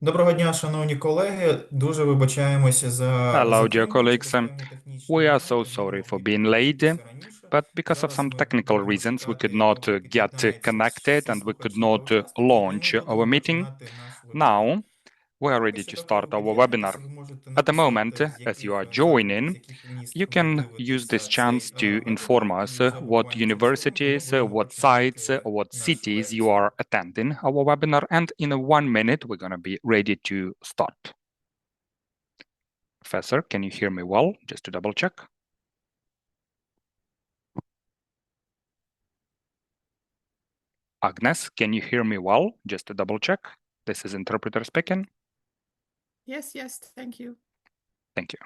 Доброго дня, шановні колеги. Дуже вибачаємося за Hello, dear затримку colleagues. через певні технічні We are so моменти. Ми sorry for могли being late, початися раніше. but because of Зараз some ми technical будемо reasons, we could чекати not років get 15 connected зі and we could слухачів до not участі, і тому launch буде our meeting. розпочинати наш вебінар. Now, we are ready to Після того, start як ви our webinar. з'явитеся, ви можете At the moment, написати, з as you are яких закладів, з joining, яких міст you ви can use this дивитеся chance цей to inform вебінар, us і вже what буквально за хвилинку ми universities, будемо what sites, починати or what наш cities you лекцію. are attending our webinar, and in 1 minute, we're going to be ready to start. Professor, can you hear me well? Just to double check. Ágnes, can you hear me well? Just to double check. This is interpreter speaking. Yes, thank you. Thank you.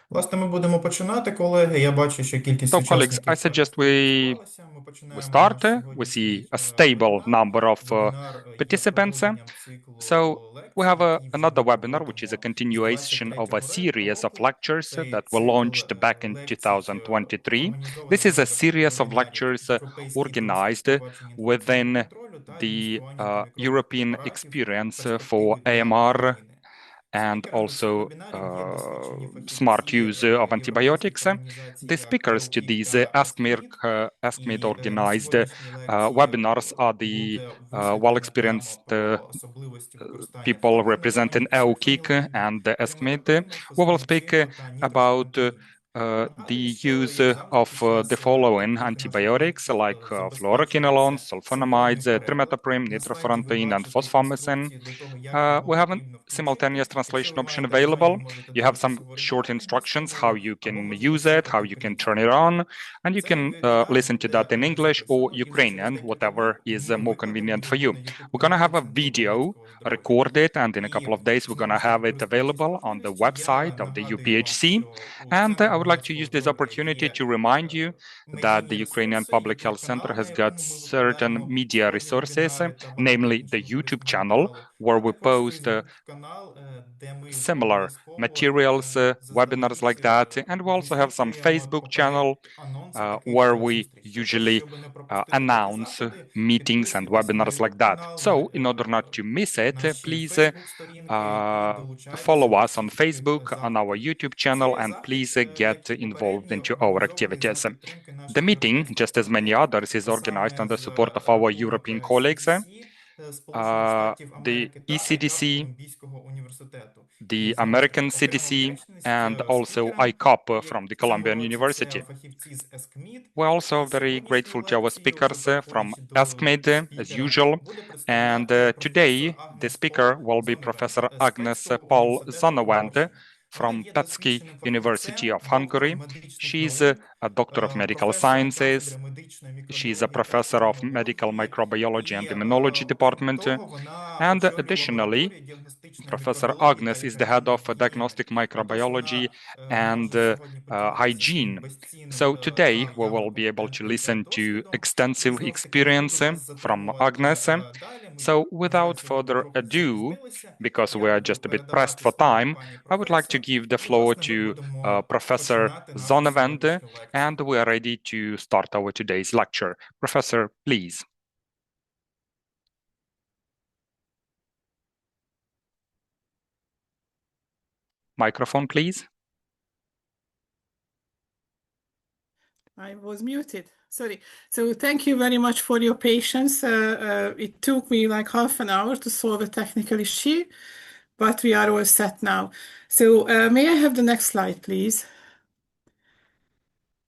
Власне, ми будемо починати, колеги. Я бачу, що кількість So, colleagues, I учасників suggest зареєструвалася. Ми we починаємо start. наш We see сьогоднішній a stable вебінар. number of Вебінар є participants. продовженням So, циклу we лекцій, have який вже another ми webinar, which is a проводимо з continuation of a 23-го series of року. lectures Цей that were цикл launched back in лекцій 2023. організований This в is a межах series of вебінарів lectures Європейський простір з organized впровадження інфекційного within контролю та the адміністрування антимікробних European препаратів, experience for перспективи для AMR України. and Спікерами цих also вебінарів є досвідчені smart фахівці use of європейських antibiotics. організацій, The як speakers to ЕУКІК these та ЕСКМІД. AskMed І на organized сьогоднішній лекції webinars are the буде висвітлена тема well-experienced про особливості використання people фітофармакології representing після EUKIK фенілетину, and the AskMed. тримethopриму, We will speak фосфоміцину та about нітрofurantоїн. the Нагадую, що, use як завжди, of під час the following таких наших antibiotics лекцій like забезпечується Fluoroquinolones, синхронний Sulfonamides, переклад. trimethoprim, На слайді ви Nitrofurantoin, and бачите Phosphomycin. інструкції до того, як його We have a потрібно включити. simultaneous Якщо translation ви option маєте бажання, available. ви можете You have some дивитися в short оригіналі instructions англійською how мовою, you або can можете use it, how слухати you can англійською turn it мовою. on, and you Цей can вебінар listen to that буде in English, or записано і вже через Ukrainian, декілька днів whatever is more convenient for буде you. на YouTube We're gonna have каналі a Центру video громадського здоров'я. recorded, and in a І couple of days, we're знову gonna ж таки, have it користуючись available on the можливістю, я website of the нагадую вам, UPHC. що у And Центру I would like to громадського use this здоров'я opportunity є to remind you that the медійні Ukrainian ресурси, Public Health YouTube Center канал, на has got якому ми certain викладаємо media письмові resources, вебінари та багато namely the іншого YouTube корисного channel, матеріалу, where а we також post Facebook канал, де ми similar обов'язково materials, webinars like заздалегідь that. And we also have some висвітлюємо Facebook channel анонси таких where we зустрічей. Тож, usually щоб не пропустити такі announce заходи, meetings and підписуйтесь на webinars like YouTube that. канал, So, на in order not to miss it, наші please Facebook сторінки і долучайтеся follow до us on всіх таких Facebook, on our заходів. YouTube channel, Цей and захід, please get як і involved попередні, into our організований за activities. підтримки The наших meeting, європейських just as many партнерів, others, is а organized on саме the з support of our рахунок European colleagues. CDC Сполучених Штатів The Америки та ICAP ECDC, Колумбійського університету. І the знову ж таки American окрема CDC, вдячність and also спікерам. ICOP І from the в цьому Columbian році це University. фахівці з ЕСКМІД. We're also very Сьогоднішню grateful to our лекцію, вже speakers from переходячи до AskMed, as спікера, usual. буде And представляти професор today, the Ágnes speaker will be Pál-Sonnevend Professor з Ágnes Пецького університету Pál-Sonnevend Угорщини. Вона from є Pecs досвідченим University фахівцем, of доктором Hungary. медичних She's наук, a doctor of medical професор sciences. кафедри медичної She's a мікробіології та professor of medical епідеміології. microbiology and І, immunology окрім department. того, вона And очолює additionally, лабораторію діагностичної Professor мікробіології та Ágnes is the head of лікарняної гігієни. diagnostic Отож, microbiology вона and може сьогодні поділитися своїм hygiene. безцінним So today we will be явником able to listen to досвідом. І extensive знов ж таки не буду experience вас from затримувати Ágnes. далі. Ми, So на жаль, without сьогодні further трохи ado, запізнилися. because Я we are буду just a bit pressed передавати for слово time, пані I would like to професор. give the І, floor власне, ми to будемо Professor починати нашу Sonnevend, сьогоднішню лекцію. and we are ready to start our today's lecture. Professor, please. Microphone, please. I was muted. Sorry. So thank you very much for your patience. It took me like half an hour to solve a technical issue, but we are all set now. So may I have the next slide, please?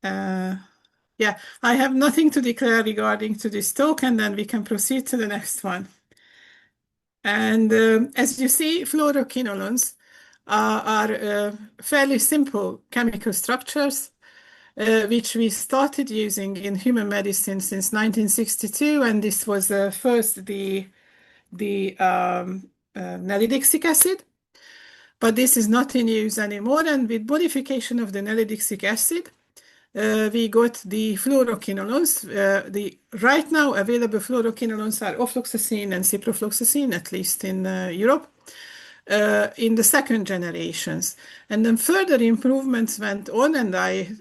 Yeah, I have nothing to declare regarding to this talk, and then we can proceed to the next one. And as you see, fluoroquinolones are fairly simple chemical structures which we started using in human medicine since 1962, and this was first the nalidixic acid, but this is not in use anymore. And with modification of the nalidixic acid, we got the fluoroquinolones. The right now available fluoroquinolones are ofloxacin and ciprofloxacin, at least in Europe, in the second generations. And then further improvements went on, and I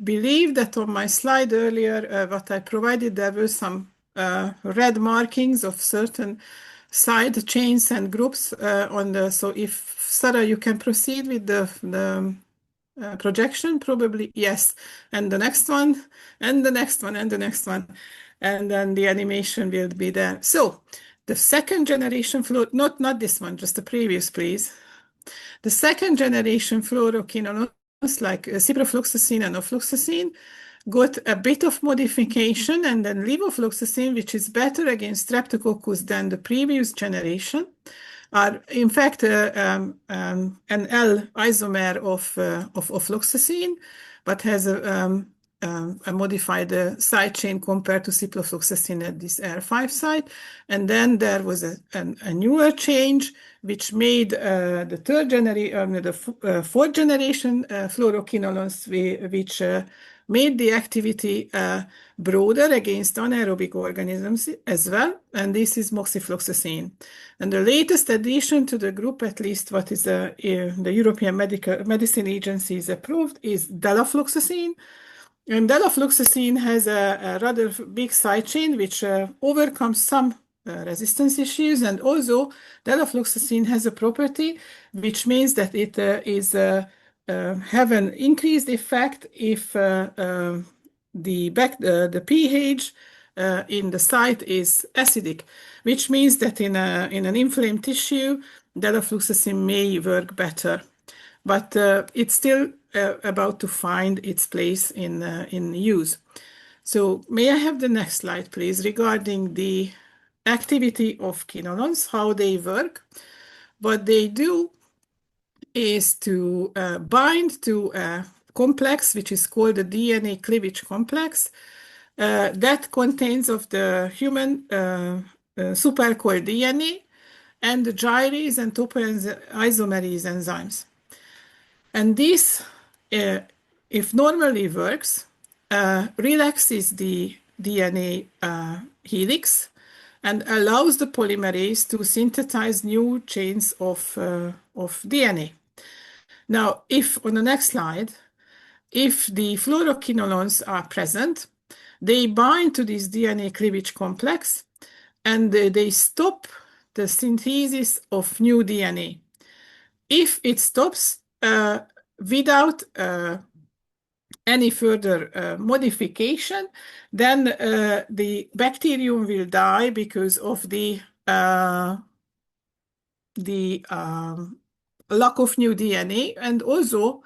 believe that on my slide earlier, what I provided, there were some red markings of certain side chains and groups on the. So if Sarah, you can proceed with the projection, probably yes, and the next one, and the next one, and the next one, and then the animation will be there. So the second generation not this one, just the previous, please. The second generation fluoroquinolones, like ciprofloxacin and ofloxacin, got a bit of modification, and then levofloxacin, which is better against streptococcus than the previous generation, are in fact an L isomer of ofloxacin, but has a modified side chain compared to ciprofloxacin at this R5 site. And then there was a newer change, which made the fourth generation fluoroquinolones, which made the activity broader against anaerobic organisms as well, and this is moxifloxacin. And the latest addition to the group, at least what is the European Medicine Agency is approved, is dalafloxacin. And dalafloxacin has a rather big side chain which overcomes some resistance issues, and also dalafloxacin has a property which means that it is have an increased effect if the pH in the site is acidic, which means that in an inflamed tissue, dalafloxacin may work better. But it's still about to find its place in use. So may I have the next slide, please, regarding the activity of quinolones, how they work. What they do is to bind to a complex, which is called the DNA cleavage complex, that contains of the human supercoiled DNA and the gyrase and topoisomerase enzymes. And this, if normally works, relaxes the DNA helix and allows the polymerase to synthesize new chains of DNA. Now, if on the next slide, if the fluoroquinolones are present, they bind to this DNA cleavage complex and they stop the synthesis of new DNA. If it stops without any further modification, then the bacterium will die because of the lack of new DNA, and also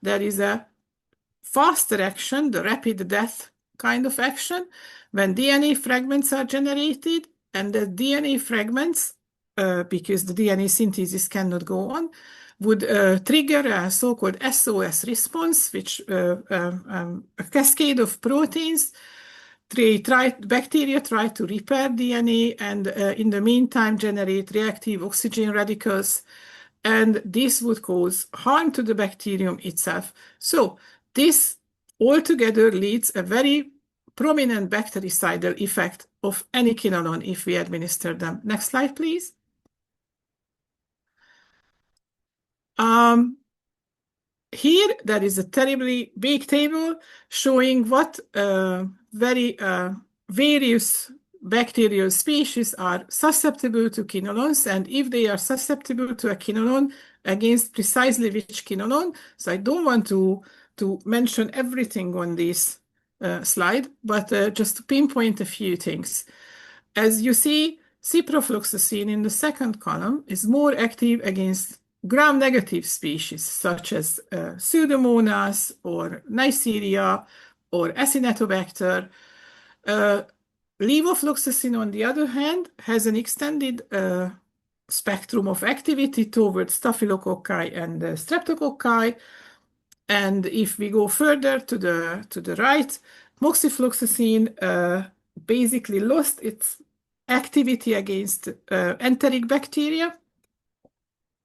there is a faster action, the rapid death kind of action, when DNA fragments are generated, and the DNA fragments, because the DNA synthesis cannot go on, would trigger a so-called SOS response, which a cascade of proteins. Bacteria try to repair DNA and in the meantime generate reactive oxygen radicals, and this would cause harm to the bacterium itself. So this altogether leads a very prominent bactericidal effect of any quinolone if we administer them. Next slide, please. Here there is a terribly big table showing what various bacterial species are susceptible to quinolones, and if they are susceptible to a quinolone, against precisely which quinolone. So I don't want to mention everything on this slide, but just to pinpoint a few things. As you see, ciprofloxacin in the second column is more active against gram-negative species such as Pseudomonas or Neisseria or Acinetobacter. Levofloxacin, on the other hand, has an extended spectrum of activity towards Staphylococci and Streptococci. And if we go further to the right, moxifloxacin basically lost its activity against enteric bacteria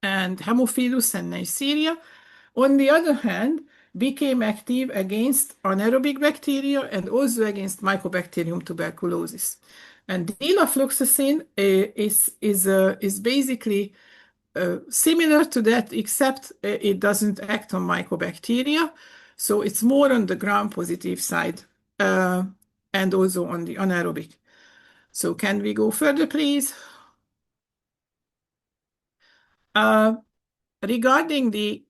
and Haemophilus and Neisseria. On the other hand, became active against anaerobic bacteria and also against Mycobacterium tuberculosis. And dilafloxacin is basically similar to that, except it doesn't act on mycobacteria. So it's more on the gram-positive side and also on the anaerobic. So can we go further, please? Regarding the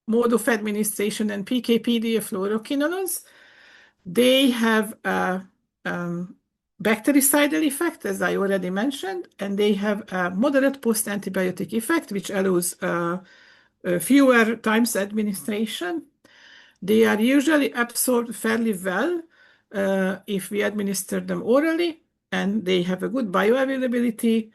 mode of administration and PKPD of fluoroquinolones, they have a bactericidal effect, as I already mentioned, and they have a moderate post-antibiotic effect, which allows fewer times administration. They are usually absorbed fairly well if we administer them orally, and they have a good bioavailability,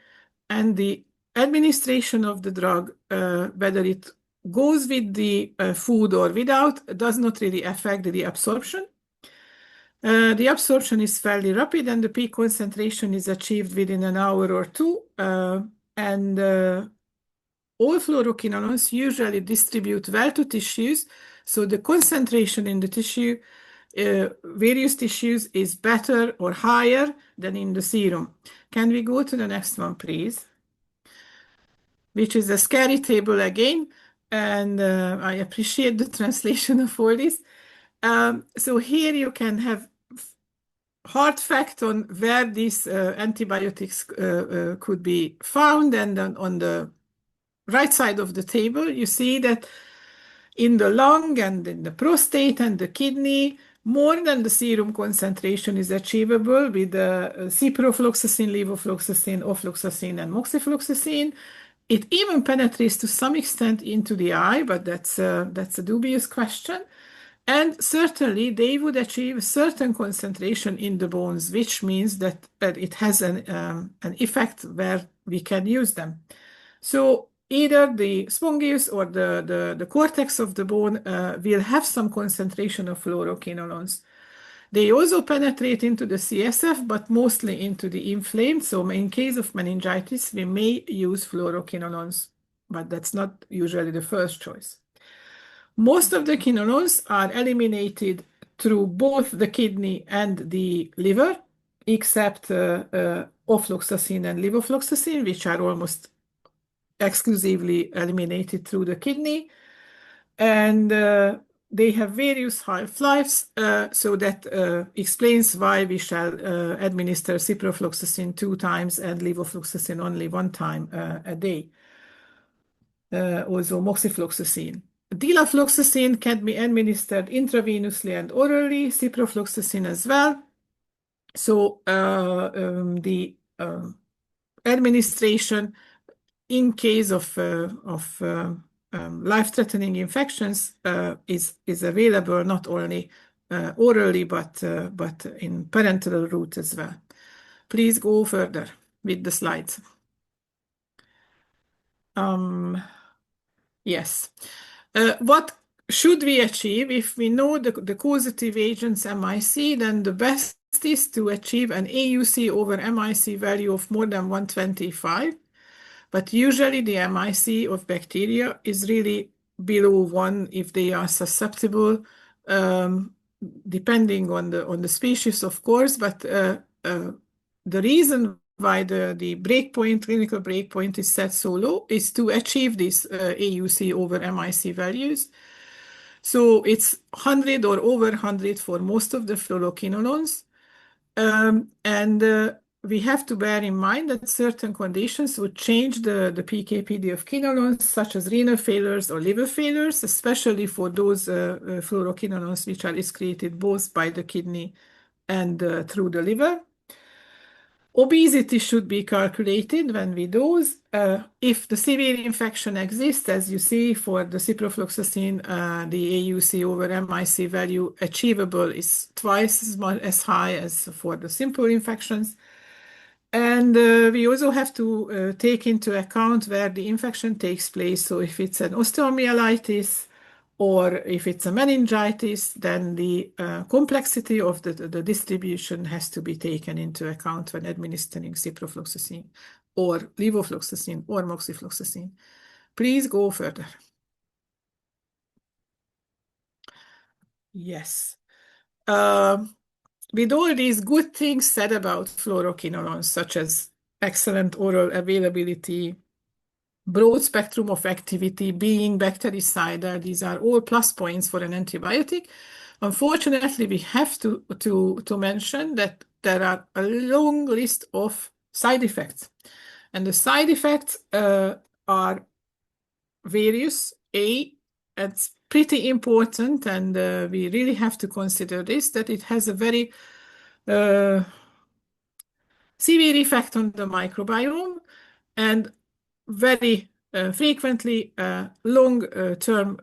and the administration of the drug, whether it goes with the food or without, does not really affect the absorption. The absorption is fairly rapid, and the peak concentration is achieved within an hour or two. And all fluoroquinolones usually distribute well to tissues, so the concentration in the tissue, various tissues, is better or higher than in the serum. Can we go to the next one, please? Which is a scary table again, and I appreciate the translation of all this. So here you can have hard fact on where these antibiotics could be found, and then on the right side of the table you see that in the lung and in the prostate and the kidney, more than the serum concentration is achievable with ciprofloxacin, levofloxacin, ofloxacin, and moxifloxacin. It even penetrates to some extent into the eye, but that's a dubious question. And certainly they would achieve a certain concentration in the bones, which means that it has an effect where we can use them. So either the spongious or the cortex of the bone will have some concentration of fluoroquinolones. They also penetrate into the CSF, but mostly into the inflamed. So in case of meningitis, we may use fluoroquinolones, but that's not usually the first choice. Most of the quinolones are eliminated through both the kidney and the liver, except ofloxacin and levofloxacin, which are almost exclusively eliminated through the kidney. And they have various half-lives, so that explains why we shall administer ciprofloxacin 2 times and levofloxacin only 1 time a day. Also moxifloxacin. Dilafloxacin can be administered intravenously and orally, ciprofloxacin as well. So the administration in case of life-threatening infections is available not only orally but in parenteral route as well. Please go further with the slides. Yes. What should we achieve if we know the causative agents MIC? Then the best is to achieve an AUC over MIC value of more than 125. But usually the MIC of bacteria is really below 1 if they are susceptible, depending on the species, of course. But the reason why the breakpoint, clinical breakpoint, is set so low is to achieve this AUC over MIC values. So it's 100 or over 100 for most of the fluoroquinolones. And we have to bear in mind that certain conditions would change the PKPD of quinolones, such as renal failures or liver failures, especially for those fluoroquinolones which are excreted both by the kidney and through the liver. Obesity should be calculated when we dose. If the severe infection exists, as you see for the ciprofloxacin, the AUC over MIC value achievable is twice as high as for the simple infections. And we also have to take into account where the infection takes place. So if it's an osteomyelitis or if it's a meningitis, then the complexity of the distribution has to be taken into account when administering ciprofloxacin or levofloxacin or moxifloxacin. Please go further. Yes. With all these good things said about fluoroquinolones, such as excellent oral availability, broad spectrum of activity, being bactericidal, these are all plus points for an antibiotic. Unfortunately, we have to mention that there are a long list of side effects. And the side effects are various. It's pretty important, and we really have to consider this, that it has a very severe effect on the microbiome, and very frequently long-term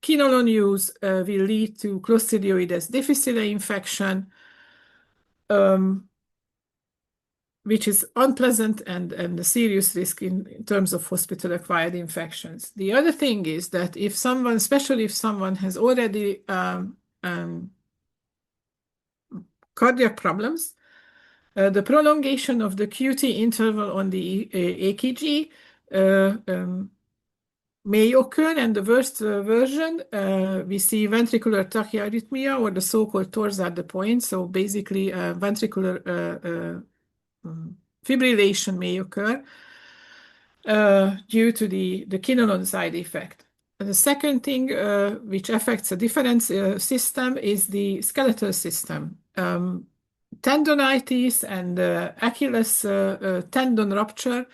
quinolone use will lead to Clostridioides difficile infection, which is unpleasant and a serious risk in terms of hospital-acquired infections. The other thing is that if someone, especially if someone has already cardiac problems, the prolongation of the QT interval on the EKG may occur, and the worst version, we see ventricular tachyarrhythmia, or the so-called torsade de pointe. So basically, ventricular fibrillation may occur due to the quinolone side effect. And the second thing which affects a different system is the skeletal system. Tendonitis and Achilles tendon rupture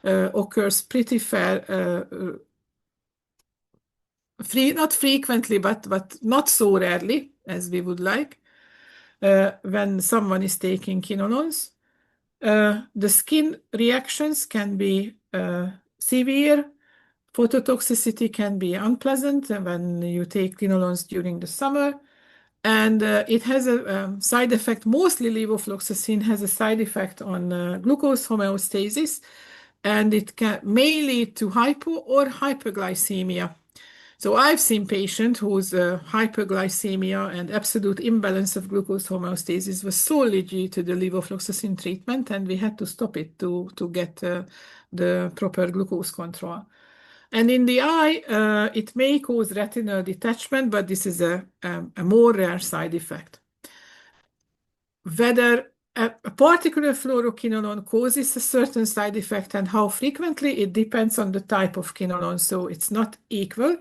occurs pretty not frequently, but not so rarely as we would like when someone is taking quinolones. The skin reactions can be severe. Phototoxicity can be unpleasant when you take quinolones during the summer. And it has a side effect, mostly levofloxacin has a side effect on glucose homeostasis, and it may lead to hypo or hyperglycemia. So I've seen patients whose hyperglycemia and absolute imbalance of glucose homeostasis was solely due to the levofloxacin treatment, and we had to stop it to get the proper glucose control. And in the eye, it may cause retinal detachment, but this is a more rare side effect. Whether a particular fluoroquinolone causes a certain side effect and how frequently, it depends on the type of quinolone, so it's not equal.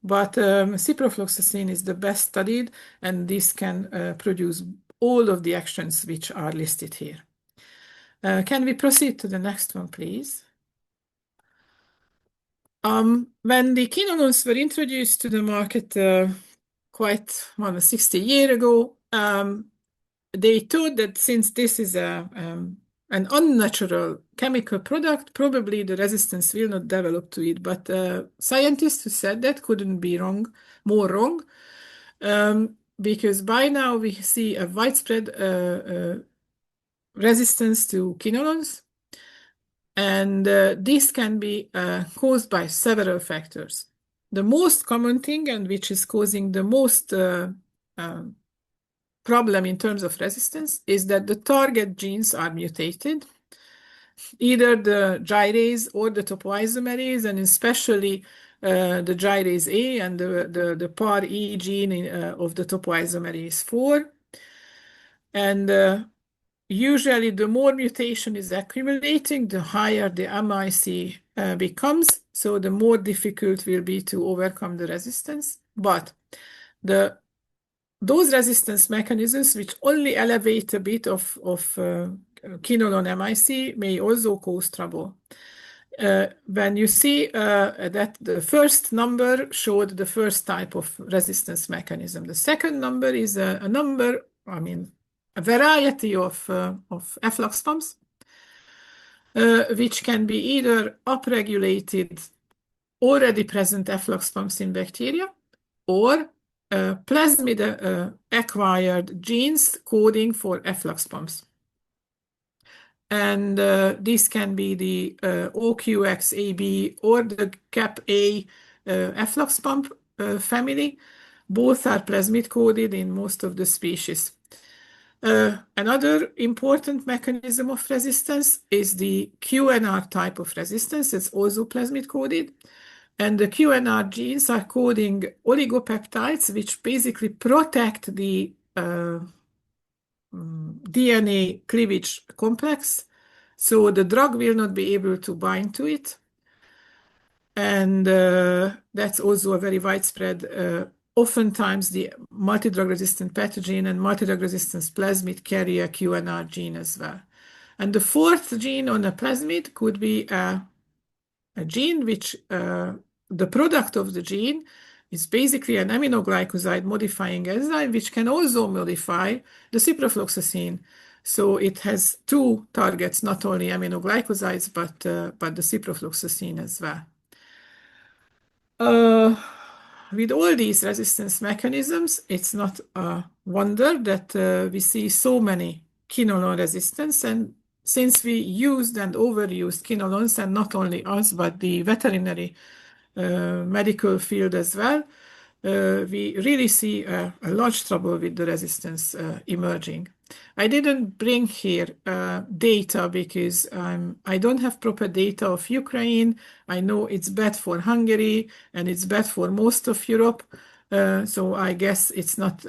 But ciprofloxacin is the best studied, and this can produce all of the actions which are listed here. Can we proceed to the next one, please? When the quinolones were introduced to the market quite 60 years ago, they thought that since this is an unnatural chemical product, probably the resistance will not develop to it. But scientists who said that couldn't be more wrong, because by now we see a widespread resistance to quinolones, and this can be caused by several factors. The most common thing, and which is causing the most problem in terms of resistance, is that the target genes are mutated, either the gyrase or the topoisomerase, and especially the gyrase A and the PAR E gene of the topoisomerase 4. And usually the more mutation is accumulating, the higher the MIC becomes, so the more difficult will be to overcome the resistance. But those resistance mechanisms which only elevate a bit of quinolone MIC may also cause trouble. When you see that the first number showed the first type of resistance mechanism, the second number is a variety of efflux pumps, which can be either upregulated already present efflux pumps in bacteria, or plasmid acquired genes coding for efflux pumps. And this can be the OQXAB or the CAP-A efflux pump family. Both are plasmid coded in most of the species. Another important mechanism of resistance is the QNR type of resistance. It's also plasmid coded. And the QNR genes are coding oligopeptides, which basically protect the DNA cleavage complex, so the drug will not be able to bind to it. And that's also a very widespread, oftentimes the multi-drug resistant pathogen and multi-drug resistant plasmid carry a QNR gene as well. And the fourth gene on a plasmid could be a gene which the product of the gene is basically an aminoglycoside modifying enzyme which can also modify the ciprofloxacin. So it has two targets, not only aminoglycosides, but the ciprofloxacin as well. With all these resistance mechanisms, it's not a wonder that we see so many quinolone resistance. And since we used and overused quinolones, and not only us, but the veterinary medical field as well, we really see a large trouble with the resistance emerging. I didn't bring here data because I don't have proper data of Ukraine. I know it's bad for Hungary and it's bad for most of Europe. So I guess it's not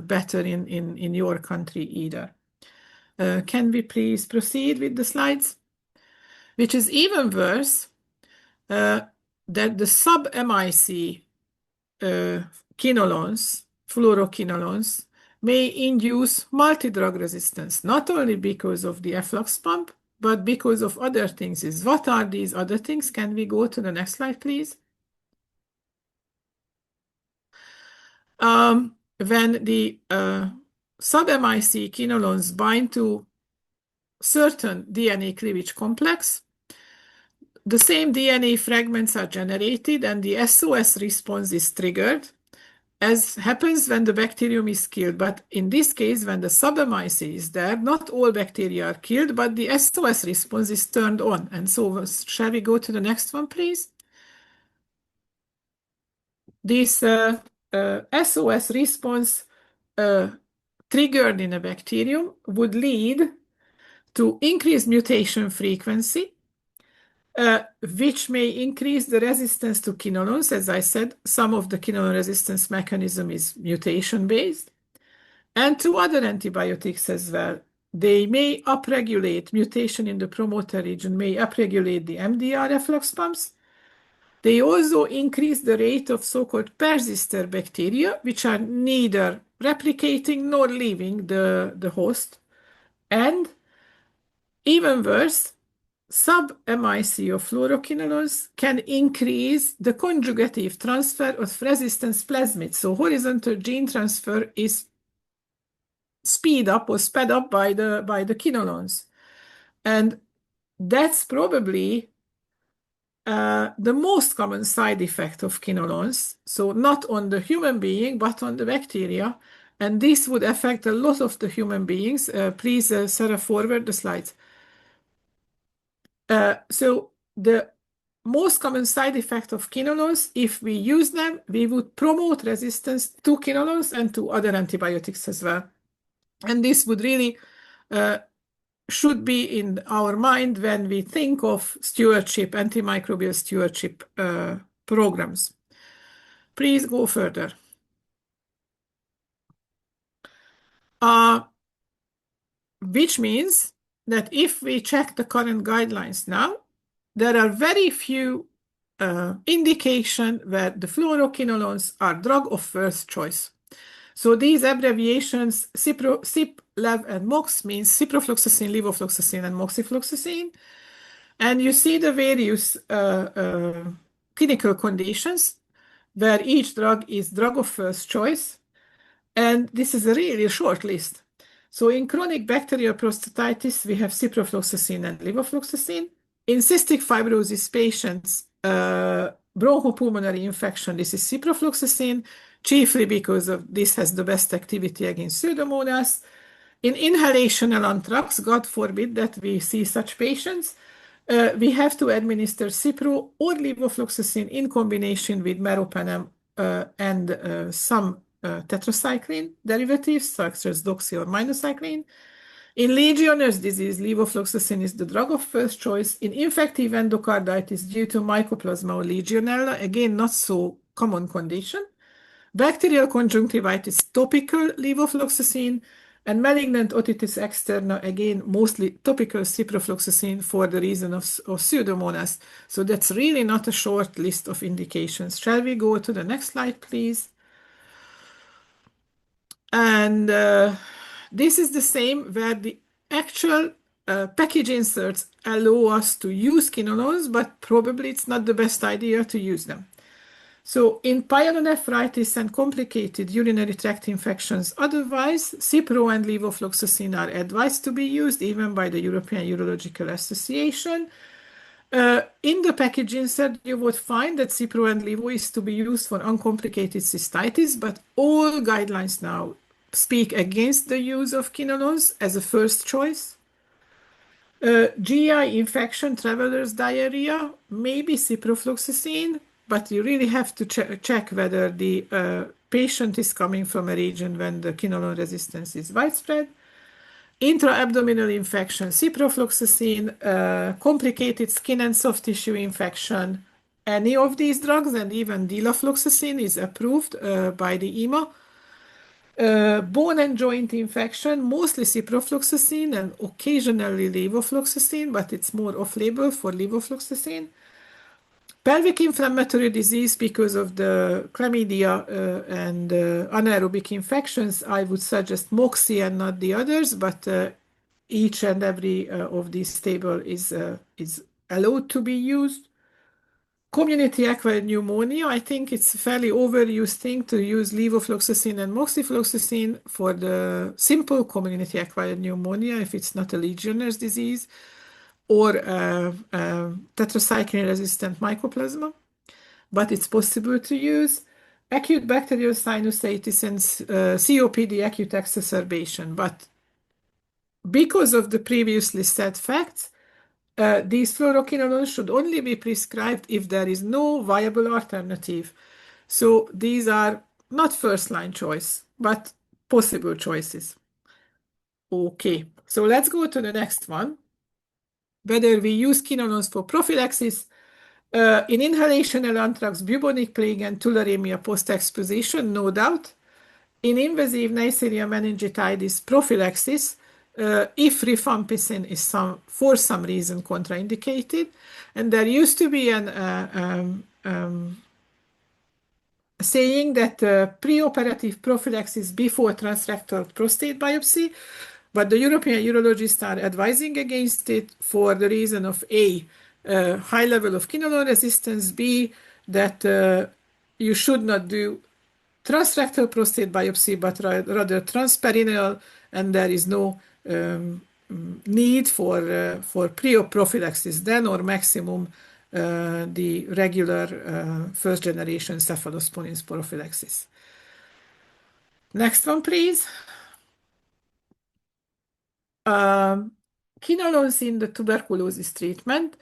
better in your country either. Can we please proceed with the slides? Which is even worse, that the sub-MIC quinolones, fluoroquinolones, may induce multi-drug resistance, not only because of the efflux pump, but because of other things. What are these other things? Can we go to the next slide, please? When the sub-MIC quinolones bind to certain DNA cleavage complex, the same DNA fragments are generated and the SOS response is triggered, as happens when the bacterium is killed. But in this case, when the sub-MIC is there, not all bacteria are killed, but the SOS response is turned on. And so shall we go to the next one, please? This SOS response triggered in a bacterium would lead to increased mutation frequency, which may increase the resistance to quinolones. As I said, some of the quinolone resistance mechanism is mutation-based, and to other antibiotics as well. They may upregulate mutation in the promoter region, may upregulate the MDR efflux pumps. They also increase the rate of so-called persister bacteria, which are neither replicating nor leaving the host. And even worse, sub-MIC of fluoroquinolones can increase the conjugative transfer of resistance plasmids. So horizontal gene transfer is sped up by the quinolones. And that's probably the most common side effect of quinolones. So not on the human being, but on the bacteria. And this would affect a lot of the human beings. Please, Sarah, forward the slides. So the most common side effect of quinolones, if we use them, we would promote resistance to quinolones and to other antibiotics as well. And this would really should be in our mind when we think of stewardship, antimicrobial stewardship programs. Please go further. Which means that if we check the current guidelines now, there are very few indication where the fluoroquinolones are drug of first choice. So these abbreviations, CIP, LEV, and MOX, means ciprofloxacin, levofloxacin, and moxifloxacin. And you see the various clinical conditions where each drug is drug of first choice. And this is a really short list. So in chronic bacterial prostatitis, we have ciprofloxacin and levofloxacin. In cystic fibrosis patients, bronchopulmonary infection, this is ciprofloxacin, chiefly because of this has the best activity against Pseudomonas. In inhalational anthrax, God forbid that we see such patients, we have to administer cipro or levofloxacin in combination with meropenem and some tetracycline derivatives, such as doxy or minocycline. In Legionnaire's disease, levofloxacin is the drug of first choice. In infective endocarditis due to Mycoplasma or Legionella, again, not so common condition. Bacterial conjunctivitis, topical levofloxacin, and malignant otitis externa, again, mostly topical ciprofloxacin for the reason of Pseudomonas. So that's really not a short list of indications. Shall we go to the next slide, please? And this is the same where the actual package inserts allow us to use quinolones, but probably it's not the best idea to use them. So in pyelonephritis and complicated urinary tract infections, otherwise, cipro and levofloxacin are advised to be used even by the European Urological Association. In the package insert, you would find that cipro and levo is to be used for uncomplicated cystitis, but all guidelines now speak against the use of quinolones as a first choice. GI infection, traveler's diarrhea, maybe ciprofloxacin, but you really have to check whether the patient is coming from a region when the quinolone resistance is widespread. Intra-abdominal infection, ciprofloxacin, complicated skin and soft tissue infection, any of these drugs, and even dilafloxacin is approved by the EMA. Bone and joint infection, mostly ciprofloxacin and occasionally levofloxacin, but it's more off-label for levofloxacin. Pelvic inflammatory disease because of the chlamydia and anaerobic infections, I would suggest moxi and not the others, but each and every of these table is allowed to be used. Community acquired pneumonia, I think it's a fairly overused thing to use levofloxacin and moxifloxacin for the simple community acquired pneumonia if it's not a Legionnaire's disease, or tetracycline-resistant mycoplasma, but it's possible to use. Acute bacterial sinusitis and COPD acute exacerbation, but because of the previously said facts, these fluoroquinolones should only be prescribed if there is no viable alternative. So these are not first-line choice, but possible choices. Okay, so let's go to the next one. Whether we use quinolones for prophylaxis in inhalational anthrax, bubonic plague, and tularemia post-exposition, no doubt. In invasive Neisseria meningitidis prophylaxis, if rifampicin is for some reason contraindicated, and there used to be an saying that preoperative prophylaxis before transrectal prostate biopsy, but the European urologists are advising against it for the reason of A, high level of quinolone resistance, B, that you should not do transrectal prostate biopsy, but rather transperineal, and there is no need for pre-op prophylaxis then, or maximum the regular first-generation cephalosporins prophylaxis. Next one, please. Quinolones in the tuberculosis treatment.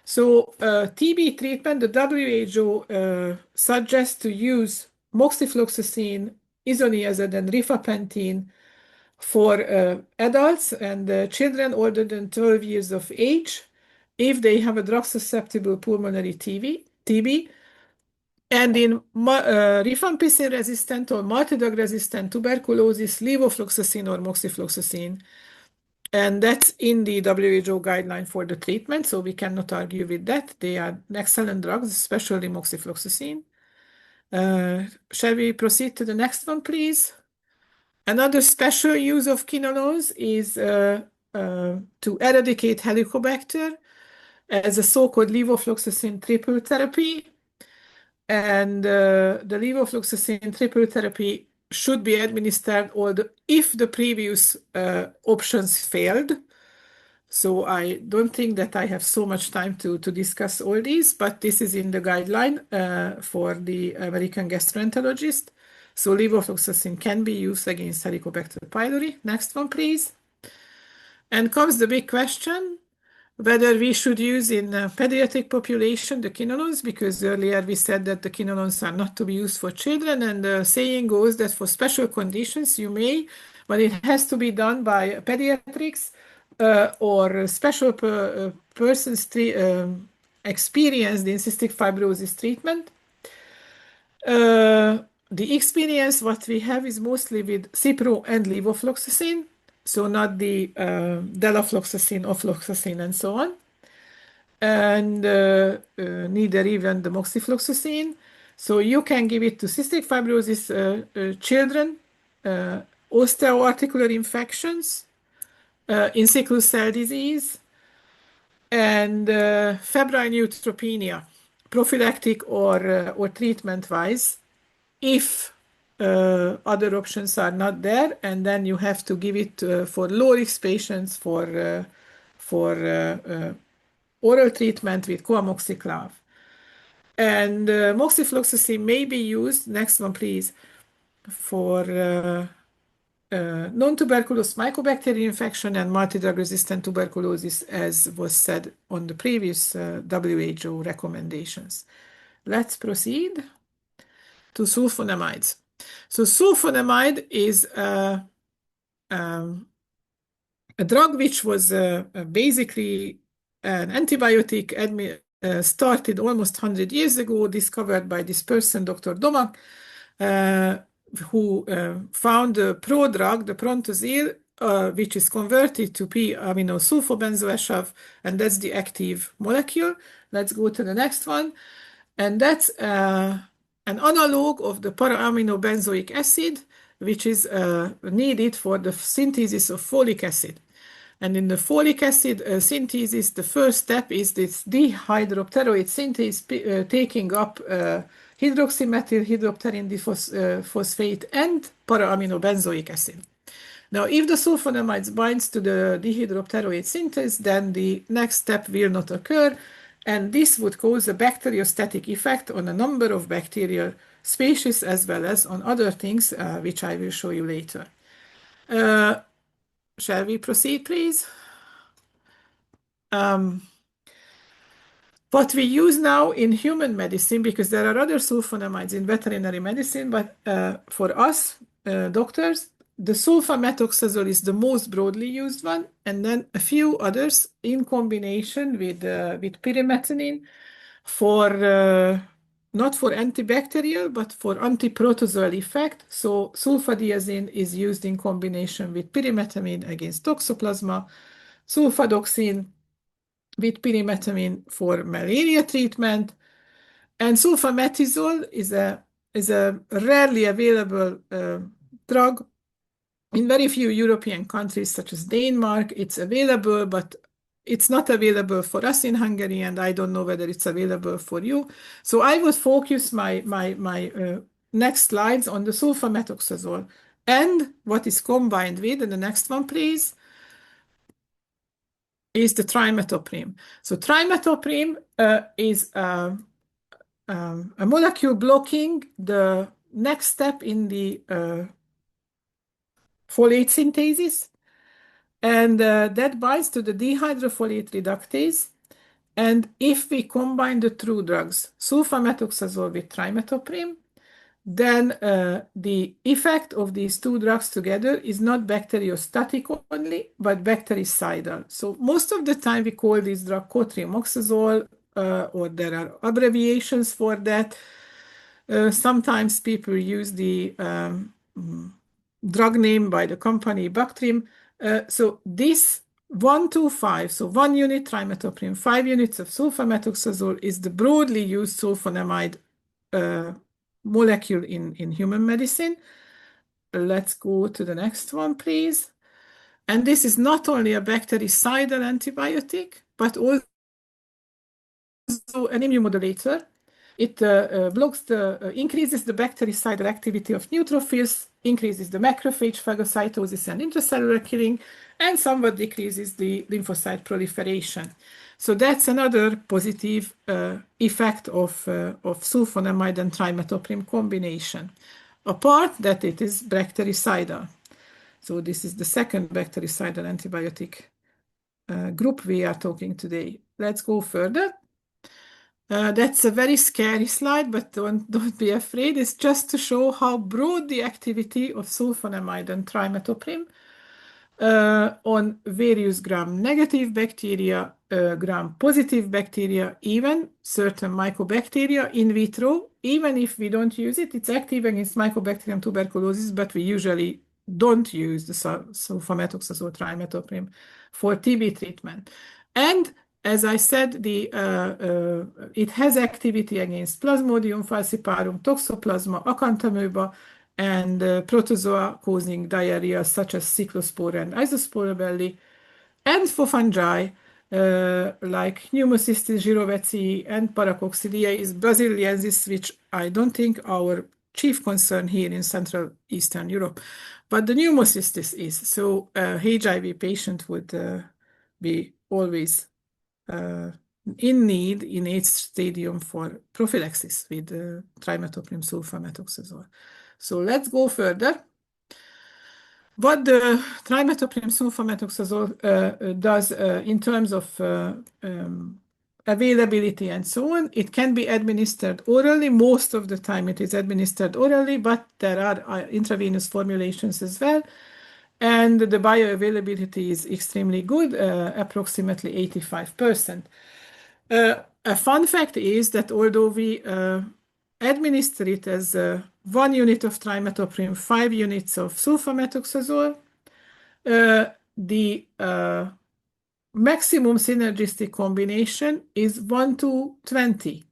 So TB treatment, the WHO suggests to use moxifloxacin, isoniazid, and rifampicin for adults and children older than 12 years of age if they have a drug-susceptible pulmonary TB. And in rifampicin-resistant or multidrug-resistant tuberculosis, levofloxacin or moxifloxacin. And that's in the WHO guideline for the treatment, so we cannot argue with that. They are excellent drugs, especially moxifloxacin. Shall we proceed to the next one, please? Another special use of quinolones is to eradicate Helicobacter as a so-called levofloxacin triple therapy. And the levofloxacin triple therapy should be administered if the previous options failed. So I don't think that I have so much time to discuss all these, but this is in the guideline for the American gastroenterologist. So levofloxacin can be used against Helicobacter pylori. Next one, please. And comes the big question, whether we should use in pediatric population the quinolones, because earlier we said that the quinolones are not to be used for children, and the saying goes that for special conditions you may, but it has to be done by pediatrics or special persons experienced in cystic fibrosis treatment. The experience what we have is mostly with Cipro and levofloxacin, so not the delafloxacin, ofloxacin, and so on, and neither even the moxifloxacin. So you can give it to cystic fibrosis children, osteoarticular infections, in sickle cell disease, and febrile neutropenia, prophylactic or treatment-wise, if other options are not there, and then you have to give it for low-risk patients for oral treatment with coamoxiclav. And moxifloxacin may be used, next one please, for non-tuberculous mycobacterial infection and multidrug-resistant tuberculosis, as was said on the previous WHO recommendations. Let's proceed to sulfonamides. So sulfonamide is a drug which was basically an antibiotic started almost 100 years ago, discovered by this person, Dr. Domak, who found the prodrug, the Prontozil, which is converted to p-aminosulfobenzoeshav, and that's the active molecule. Let's go to the next one. And that's an analog of the para-aminobenzoic acid, which is needed for the synthesis of folic acid. And in the folic acid synthesis, the first step is this dihydropteroid synthase taking up hydroxymethyl hydropterin diphosphate and para-aminobenzoic acid. Now, if the sulfonamides binds to the dihydropteroid synthase, then the next step will not occur, and this would cause a bacteriostatic effect on a number of bacterial species as well as on other things, which I will show you later. Shall we proceed, please? What we use now in human medicine, because there are other sulfonamides in veterinary medicine, but for us doctors, the sulfamethoxazole is the most broadly used one, and then a few others in combination with pyrimethamine for not for antibacterial, but for antiprotozoal effect. So sulfadiazine is used in combination with pyrimethamine against toxoplasma, sulfadoxine with pyrimethamine for malaria treatment, and sulfametizole is a rarely available drug in very few European countries, such as Denmark. It's available, but it's not available for us in Hungary, and I don't know whether it's available for you. So I would focus my next slides on the sulfamethoxazole and what is combined with, and the next one, please, is the trimethoprim. So trimethoprim is a molecule blocking the next step in the folate synthesis, and that binds to the dihydrofolate reductase. And if we combine the two drugs, sulfamethoxazole with trimethoprim, then the effect of these two drugs together is not bacteriostatic only, but bactericidal. So most of the time we call this drug Cotrimoxazole, or there are abbreviations for that. Sometimes people use the drug name by the company Bactrim. So this 125, so 1 unit trimethoprim, 5 units of sulfamethoxazole is the broadly used sulfonamide molecule in human medicine. Let's go to the next one, please. And this is not only a bactericidal antibiotic, but also an immunomodulator. It increases the bactericidal activity of neutrophils, increases the macrophage phagocytosis and intracellular killing, and somewhat decreases the lymphocyte proliferation. So that's another positive effect of sulfonamide and trimethoprim combination, apart that it is bactericidal. So this is the second bactericidal antibiotic group we are talking today. Let's go further. That's a very scary slide, but don't be afraid. It's just to show how broad the activity of sulfonamide and trimethoprim on various gram-negative bacteria, gram-positive bacteria, even certain mycobacteria in vitro. Even if we don't use it, it's active against Mycobacterium tuberculosis, but we usually don't use the sulfamethoxazole trimethoprim for TB treatment. And as I said, it has activity against Plasmodium falciparum, Toxoplasma, Acanthamoeba, and protozoa causing diarrhea such as Cyclospora and Isospora and for fungi like Pneumocystis jirovecii and Paracoccidiasis brasiliensis, which I don't think our chief concern here in Central Eastern Europe, but the Pneumocystis is. So HIV patient would be always in need in each stadium for prophylaxis with trimethoprim sulfamethoxazole. So let's go further. What the trimethoprim sulfamethoxazole does in terms of availability and so on, it can be administered orally. Most of the time it is administered orally, but there are intravenous formulations as well. And the bioavailability is extremely good, approximately 85%. A fun fact is that although we administer it as 1 unit of trimethoprim, 5 units of sulfamethoxazole, the maximum synergistic combination is 1 to 20.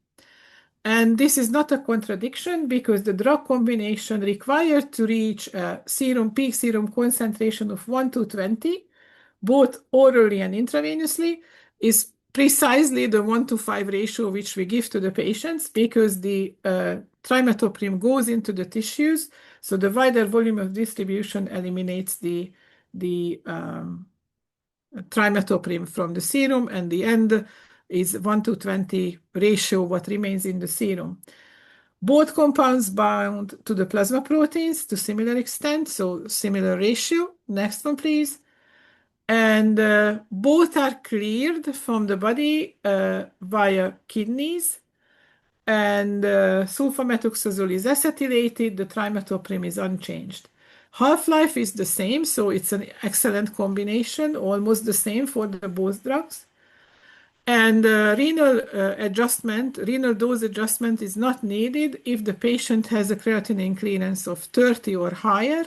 And this is not a contradiction because the drug combination required to reach a peak serum concentration of 1 to 20, both orally and intravenously, is precisely the 1 to 5 ratio which we give to the patients because the trimethoprim goes into the tissues, so the wider volume of distribution eliminates the trimethoprim from the serum, and the end is 1 to 20 ratio what remains in the serum. Both compounds bound to the plasma proteins to similar extent, so similar ratio. Next one, please. And both are cleared from the body via kidneys. And sulfamethoxazole is acetylated, the trimethoprim is unchanged. Half-life is the same, so it's an excellent combination, almost the same for both drugs. And renal dose adjustment is not needed if the patient has a creatinine clearance of 30 or higher.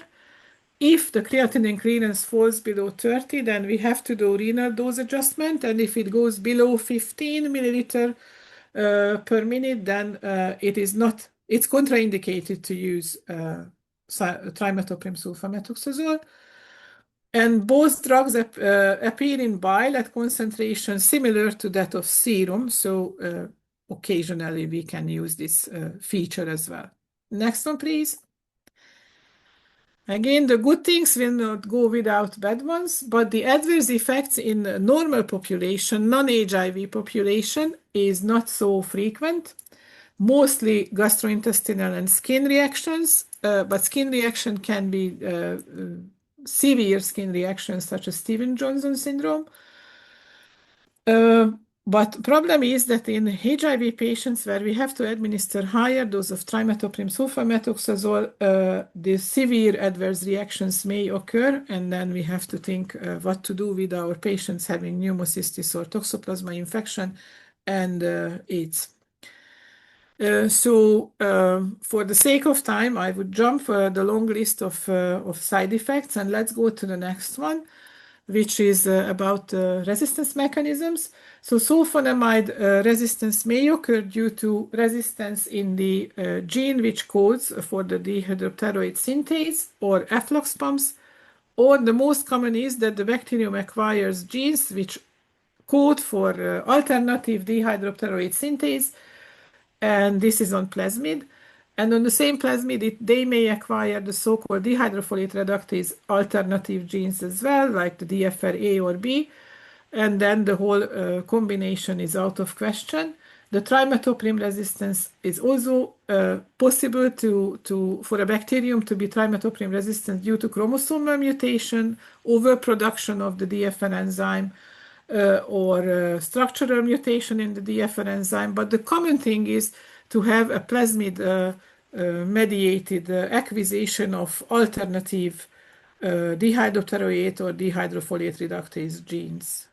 If the creatinine clearance falls below 30, then we have to do renal dose adjustment. And if it goes below 15 milliliter per minute, then it's contraindicated to use trimethoprim sulfamethoxazole. And both drugs appear in bile at concentration similar to that of serum. So occasionally we can use this feature as well. Next one, please. Again, the good things will not go without bad ones, but the adverse effects in normal population, non-HIV population, is not so frequent. Mostly gastrointestinal and skin reactions, but skin reaction can be severe skin reactions such as Stevens-Johnson syndrome. But problem is that in HIV patients where we have to administer higher dose of trimethoprim sulfamethoxazole, the severe adverse reactions may occur, and then we have to think what to do with our patients having pneumocystis or toxoplasma infection and AIDS. For the sake of time, I would jump the long list of side effects, and let's go to the next one, which is about resistance mechanisms. So sulfonamide resistance may occur due to resistance in the gene which codes for the dihydropteroid synthase or efflux pumps, or the most common is that the bacterium acquires genes which code for alternative dihydropteroid synthase, and this is on plasmid. And on the same plasmid, they may acquire the so-called dihydrofolate reductase alternative genes as well, like the DFR A or B, and then the whole combination is out of question. The trimethoprim resistance is also possible for a bacterium to be trimethoprim resistant due to chromosomal mutation, overproduction of the DFN enzyme, or structural mutation in the DFR enzyme, but the common thing is to have a plasmid mediated acquisition of alternative dihydropteroate or dihydrofolate reductase genes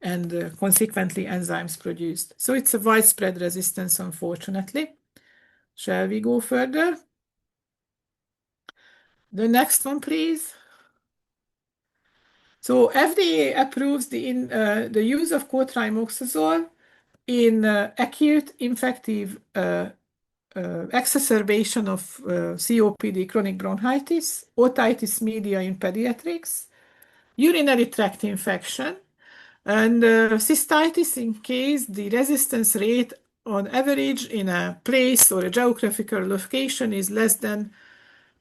and consequently enzymes produced. So it's a widespread resistance, unfortunately. Shall we go further? The next one, please. So FDA approves the use of Cotrimoxazole in acute infective exacerbation of COPD, chronic bronchitis, otitis media in pediatrics, urinary tract infection, and cystitis in case the resistance rate on average in a place or a geographical location is less than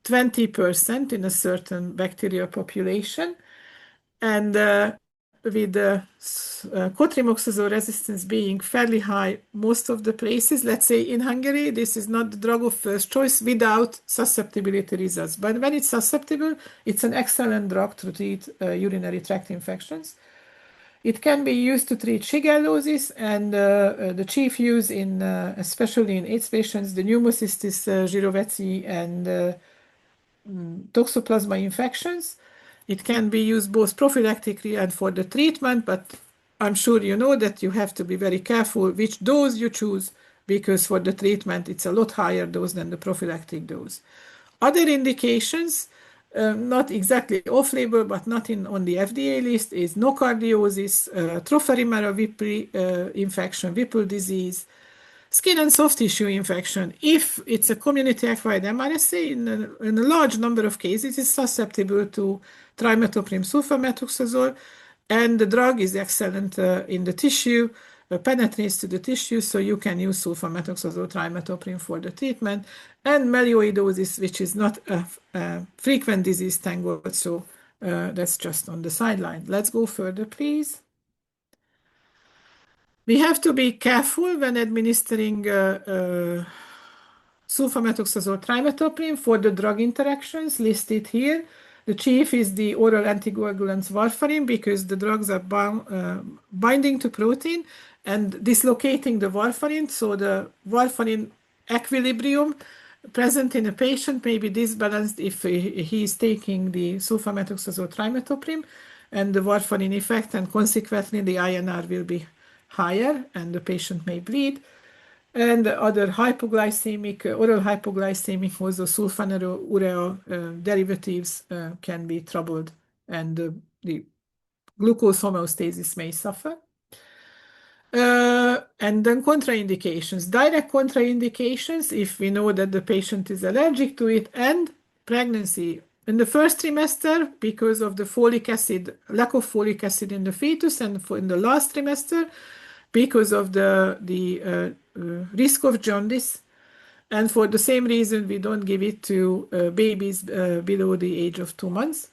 20% in a certain bacterial population. And with Cotrimoxazole resistance being fairly high most of the places, let's say in Hungary, this is not the drug of first choice without susceptibility results. But when it's susceptible, it's an excellent drug to treat urinary tract infections. It can be used to treat shigellosis, and the chief use in, especially in AIDS patients, the pneumocystis jirovecii and toxoplasma infections. It can be used both prophylactically and for the treatment, but I'm sure you know that you have to be very careful which dose you choose, because for the treatment it's a lot higher dose than the prophylactic dose. Other indications, not exactly off-label, but not on the FDA list, is nocardiosis, Tropherimmera Whipple infection, Whipple disease, skin and soft tissue infection. If it's a community-acquired MRSA, in a large number of cases, it's susceptible to trimethoprim sulfamethoxazole, and the drug is excellent in the tissue, penetrates to the tissue, so you can use sulfamethoxazole trimethoprim for the treatment. And melioidosis, which is not a frequent disease, thank God, so that's just on the sideline. Let's go further, please. We have to be careful when administering sulfamethoxazole trimethoprim for the drug interactions listed here. The chief is the oral anticoagulants warfarin, because the drugs are binding to protein and dislocating the warfarin, so the warfarin equilibrium present in a patient may be disbalanced if he is taking the sulfamethoxazole trimethoprim, and the warfarin effect, and consequently the INR will be higher and the patient may bleed. And other hypoglycemic, oral hypoglycemic, also sulfonylurea derivatives can be troubled, and the glucose homeostasis may suffer. And then contraindications, direct contraindications, if we know that the patient is allergic to it, and pregnancy. In the first trimester, because of the folic acid, lack of folic acid in the fetus, and in the last trimester, because of the risk of jaundice. And for the same reason, we don't give it to babies below the age of 2 months.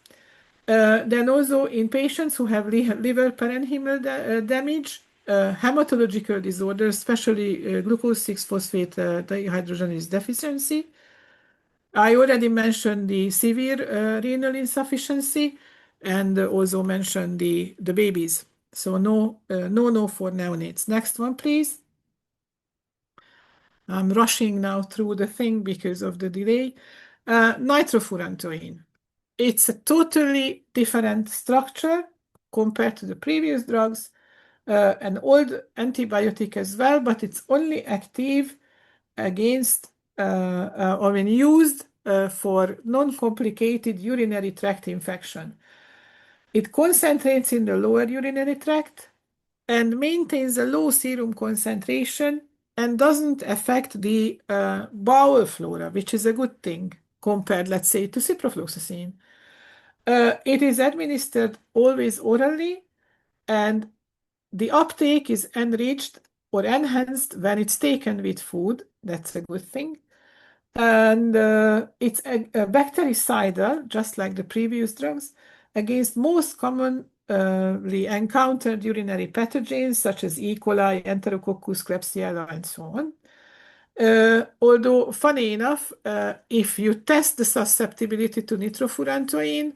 Then also in patients who have liver parenchymal damage, hematological disorders, especially glucose 6-phosphate dehydrogenase deficiency. I already mentioned the severe renal insufficiency, and also mentioned the babies. So no for neonates. Next one, please. I'm rushing now through the thing because of the delay. Nitrofurantoin. It's a totally different structure compared to the previous drugs, an old antibiotic as well, but it's only active against or when used for non-complicated urinary tract infection. It concentrates in the lower urinary tract and maintains a low serum concentration and doesn't affect the bowel flora, which is a good thing compared, let's say, to ciprofloxacin. It is administered always orally, and the uptake is enriched or enhanced when it's taken with food. That's a good thing. And it's a bactericidal, just like the previous drugs, against most commonly encountered urinary pathogens such as E. coli, Enterococcus, Klebsiella, and so on. Although, funny enough, if you test the susceptibility to nitrofurantoin,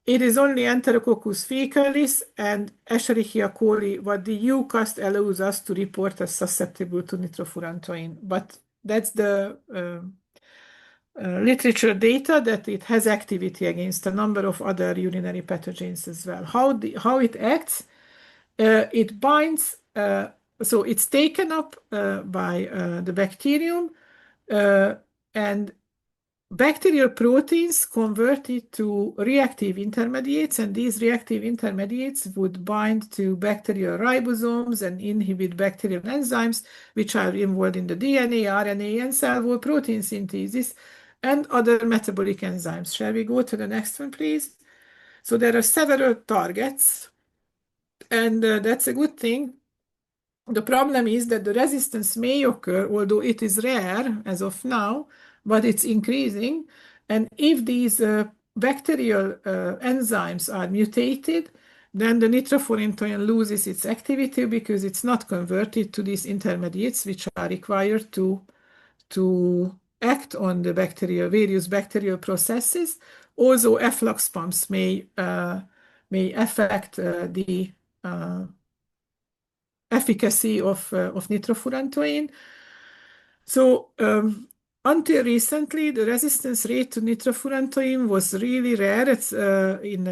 it is only Enterococcus faecalis and Escherichia coli what the EUCAST allows us to report as susceptible to nitrofurantoin. But that's the literature data that it has activity against a number of other urinary pathogens as well. How it acts? It binds, so it's taken up by the bacterium, and bacterial proteins convert it to reactive intermediates, and these reactive intermediates would bind to bacterial ribosomes and inhibit bacterial enzymes, which are involved in the DNA, RNA, and cell wall protein synthesis, and other metabolic enzymes. Shall we go to the next one, please? So there are several targets, and that's a good thing. The problem is that the resistance may occur, although it is rare as of now, but it's increasing. And if these bacterial enzymes are mutated, then the nitrofurantoin loses its activity because it's not converted to these intermediates, which are required to act on the various bacterial processes. Also, efflux pumps may affect the efficacy of nitrofurantoin. So until recently, the resistance rate to nitrofurantoin was really rare. It's in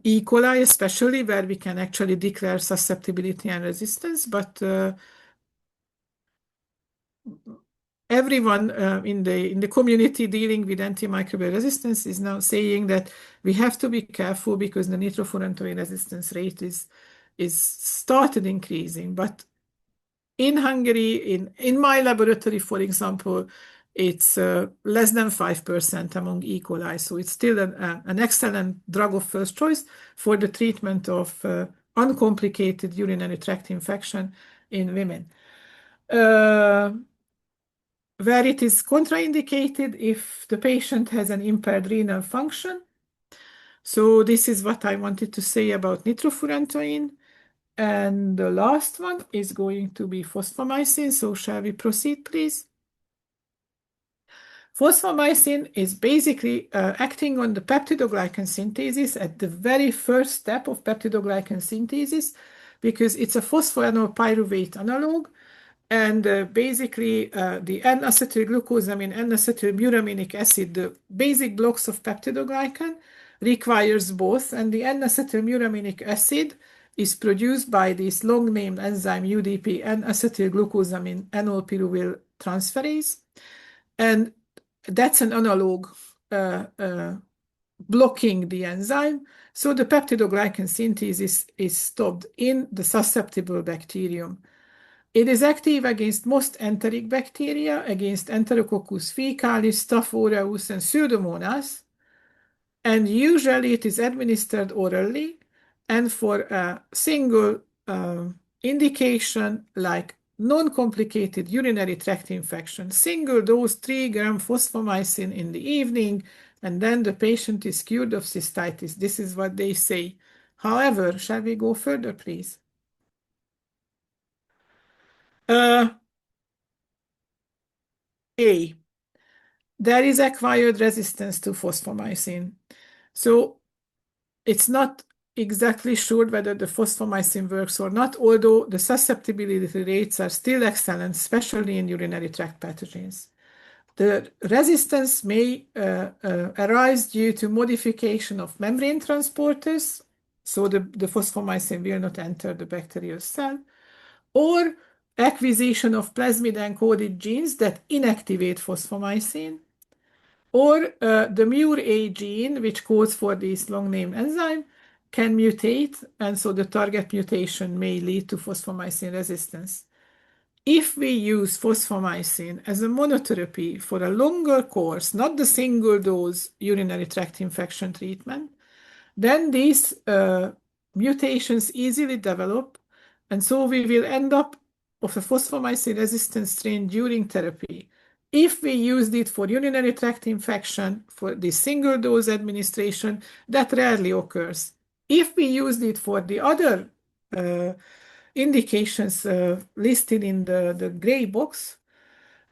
E. coli, especially, where we can actually declare susceptibility and resistance. But everyone in the community dealing with antimicrobial resistance is now saying that we have to be careful because the nitrofurantoin resistance rate is started increasing. But in Hungary, in my laboratory, for example, it's less than 5% among E. coli. So it's still an excellent drug of first choice for the treatment of uncomplicated urinary tract infection in women. Where it is contraindicated if the patient has an impaired renal function. So this is what I wanted to say about nitrofurantoin. And the last one is going to be fosfomycin. So shall we proceed, please? Fosfomycin is basically acting on the peptidoglycan synthesis at the very first step of peptidoglycan synthesis because it's a phosphoenol pyruvate analog. And basically, the N-acetylglucosamine, N-acetylmuraminic acid, the basic blocks of peptidoglycan, requires both. And the N-acetylmuraminic acid is produced by this long-named enzyme UDP, N-acetylglucosamine enolpyruvyl transferase. And that's an analog blocking the enzyme. So the peptidoglycan synthesis is stopped in the susceptible bacterium. It is active against most enteric bacteria, against Enterococcus faecalis, Staph aureus, and Pseudomonas. And usually it is administered orally and for a single indication like non-complicated urinary tract infection. Single dose 3-gram fosfomycin in the evening, and then the patient is cured of cystitis. This is what they say. However, shall we go further, please? There is acquired resistance to fosfomycin. So it's not exactly sure whether the fosfomycin works or not, although the susceptibility rates are still excellent, especially in urinary tract pathogens. The resistance may arise due to modification of membrane transporters, so the fosfomycin will not enter the bacterial cell, or acquisition of plasmid-encoded genes that inactivate fosfomycin, or the MUR-A gene, which codes for this long-named enzyme, can mutate, and so the target mutation may lead to fosfomycin resistance. If we use fosfomycin as a monotherapy for a longer course, not the single-dose urinary tract infection treatment, then these mutations easily develop, and so we will end up with a fosfomycin-resistant strain during therapy. If we used it for urinary tract infection for the single-dose administration, that rarely occurs. If we used it for the other indications listed in the gray box,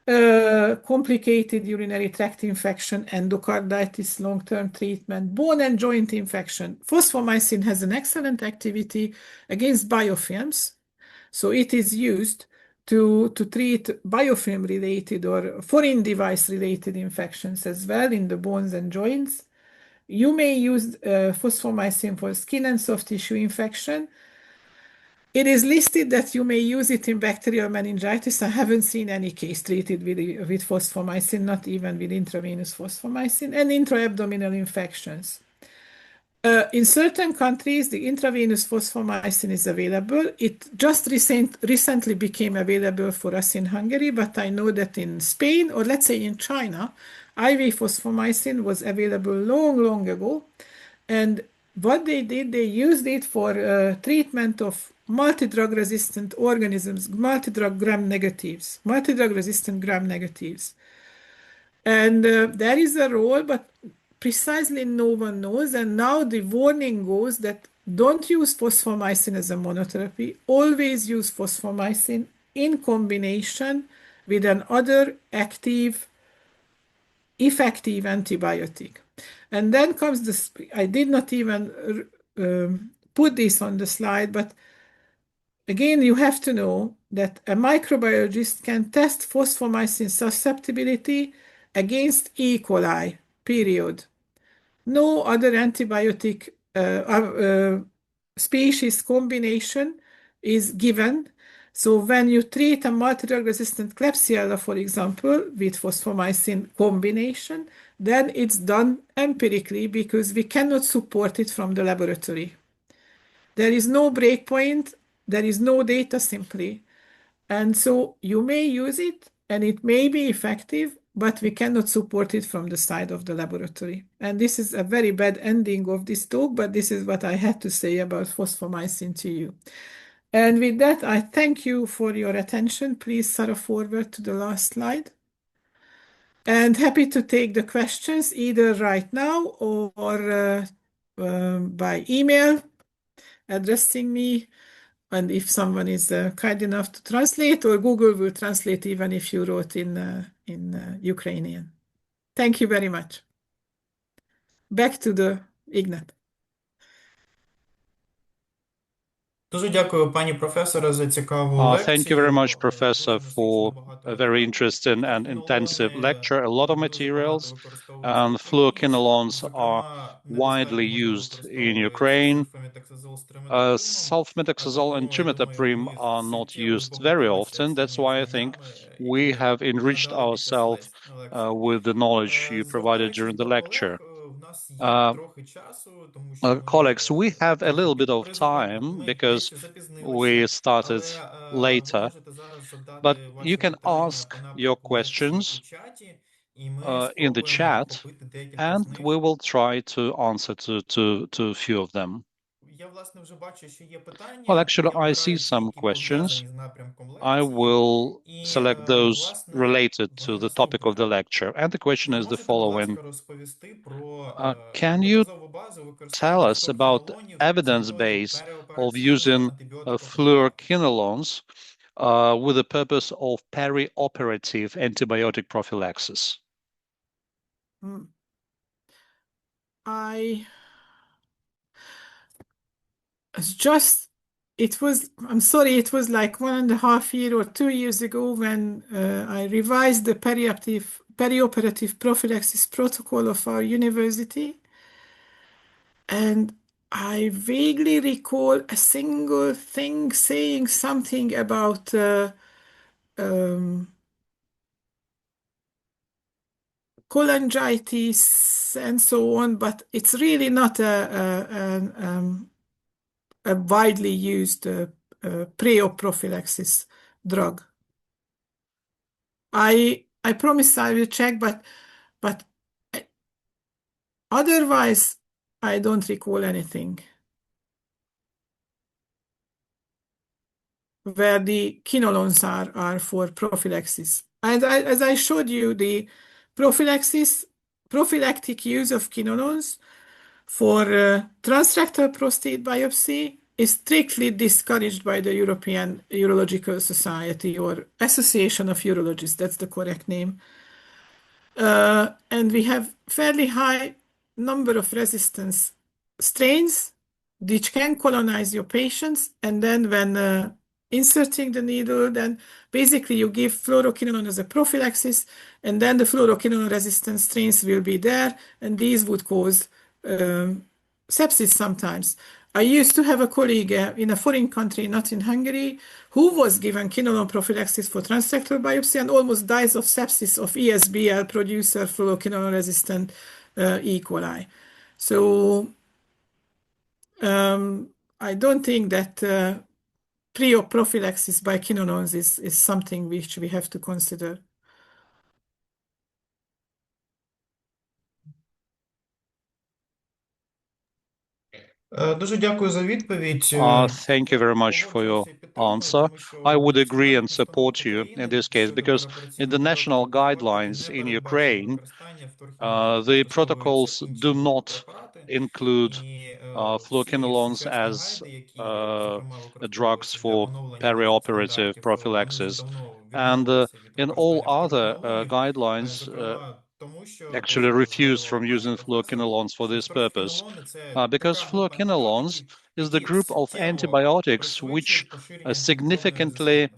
complicated urinary tract infection, endocarditis, long-term treatment, bone and joint infection. Phosphomycin has an excellent activity against biofilms. So it is used to treat biofilm-related or foreign device-related infections as well in the bones and joints. You may use phosphomycin for skin and soft tissue infection. It is listed that you may use it in bacterial meningitis. I haven't seen any case treated with phosphomycin, not even with intravenous phosphomycin, and intra-abdominal infections. In certain countries, the intravenous phosphomycin is available. It just recently became available for us in Hungary, but I know that in Spain, or let's say in China, IV phosphomycin was available long, long ago. And what they did, they used it for treatment of multi-drug resistant organisms, multi-drug resistant gram negatives. And there is a role, but precisely no one knows. And now the warning goes that don't use phosphomycin as a monotherapy. Always use phosphomycin in combination with another active, effective antibiotic. And then comes this, I did not even put this on the slide, but again, you have to know that a microbiologist can test phosphomycin susceptibility against E. coli, period. No other antibiotic species combination is given. So when you treat a multi-drug resistant Klebsiella, for example, with phosphomycin combination, then it's done empirically because we cannot support it from the laboratory. There is no breakpoint, there is no data simply. And so you may use it and it may be effective, but we cannot support it from the side of the laboratory. And this is a very bad ending of this talk, but this is what I had to say about phosphomycin to you. And with that, I thank you for your attention. Please, Sarah, forward to the last slide. And happy to take the questions either right now or by email addressing me. And if someone is kind enough to translate, or Google will translate even if you wrote in Ukrainian. Thank you very much. Back to the Ignat. Дуже дякую, пані професоре, за цікаву Thank you very лекцію. much, Professor, for a very interesting and Флуорокінолони, intensive lecture. A lot of materials, використовуються and в Україні, fluoroquinolones are зокрема, widely недостатньо можливо used in використовується Ukraine. сульфамітоксазол з триметопримом. Sulfonamides and Тому, я думаю, trimethoprim ви are not суттєво used very збагатилися often. That's цими why I think знаннями, we які have ви enriched надали під час ourselves лекції. with the knowledge you provided Звертаючись during the до lecture. колег, в нас є трохи часу, тому що ми Colleagues, we have a трохи little bit of призупинили, time ми because дещо запізнилися, we started але ви later. можете зараз But задати you ваші can питання ask по your напрямку лекції у questions чаті, і ми in the спробуємо chat, охопити декілька and з них. we will try to answer to a few of them. Я, власне, вже бачу, що є питання. Well, actually, Я I обираю see ті, some які questions. пов'язані з напрямком I лекції, will і, select those власне, related to вони the topic of наступні. the lecture. And the question Ви is the можете, будь following. ласка, розповісти про Can you доказову базу tell використання us about the флуорокінолонів з evidence метою base of переопераційної using антибіотикопрофілактики? fluoroquinolones with the purpose of perioperative antibiotic prophylaxis? I'm sorry, it was like 1.5 years or 2 years ago when I revised the perioperative prophylaxis protocol of our university. And I vaguely recall a single thing saying something about cholangitis and so on, but it's really not a widely used pre-op prophylaxis drug. I promise I will check, but otherwise I don't recall anything where the quinolones are for prophylaxis. And as I showed you, the prophylactic use of quinolones for transrectal prostate biopsy is strictly discouraged by the European Urological Society or Association of Urologists, that's the correct name. And we have fairly high number of resistance strains which can colonize your patients. And then when inserting the needle, then basically you give fluoroquinolone as a prophylaxis, and then the fluoroquinolone resistant strains will be there, and these would cause sepsis sometimes. I used to have a colleague in a foreign country, not in Hungary, who was given quinolone prophylaxis for transrectal biopsy and almost dies of sepsis of ESBL producer fluoroquinolone resistant E. coli. So I don't think that pre-op prophylaxis by quinolones is something which we have to consider. Дуже дякую за відповідь. Thank you very much for your answer. I would agree and support you in this case because in the national guidelines in Ukraine, the protocols do not include fluoroquinolones as drugs for perioperative prophylaxis. And in all other guidelines, actually refuse from using fluoroquinolones for this purpose because fluoroquinolones is the group of antibiotics which significantly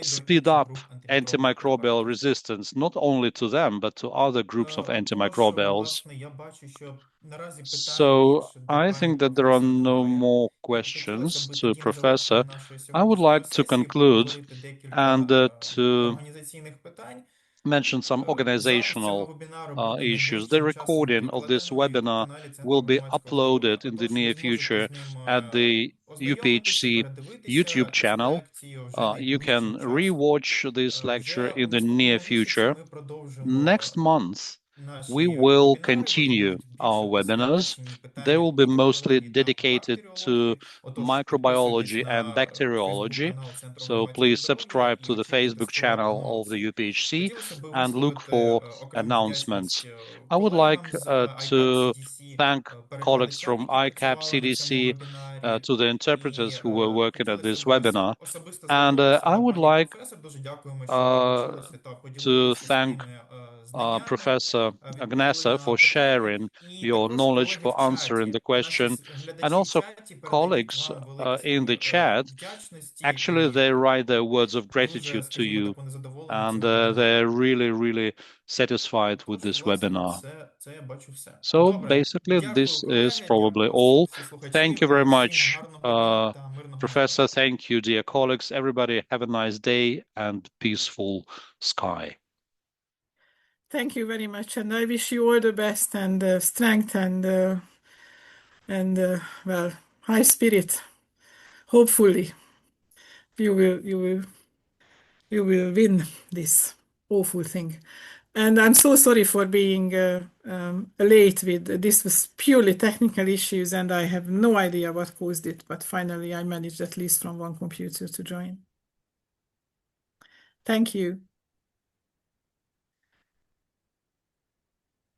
speed up antimicrobial resistance, not only to them, but to other groups of antimicrobials. So I think that there are no more questions to Professor. I would like to conclude and to mention some organizational issues. The recording of this webinar will be uploaded in the near future at the UPHC YouTube channel. You can rewatch this lecture in the near future. Next month, we will continue our webinars. They will be mostly dedicated to microbiology and bacteriology. So please subscribe to the Facebook channel of the UPHC and look for announcements. I would like to thank colleagues from ICAP, CDC, to the interpreters who were working at this webinar. And I would like to thank Professor Ágnes for sharing your knowledge, for answering the question, and also colleagues in the chat. Actually, they write their words of gratitude to you, and they're really, really satisfied with this webinar. So basically, this is probably all. Thank you very much, Professor. Thank you, dear colleagues. Everybody, have a nice day and peaceful sky. Thank you very much, and I wish you all the best and strength and well, high spirit. Hopefully, you will win this awful thing. And I'm so sorry for being late with this. Was purely technical issues, and I have no idea what caused it. But finally, I managed at least from one computer to join. Thank you.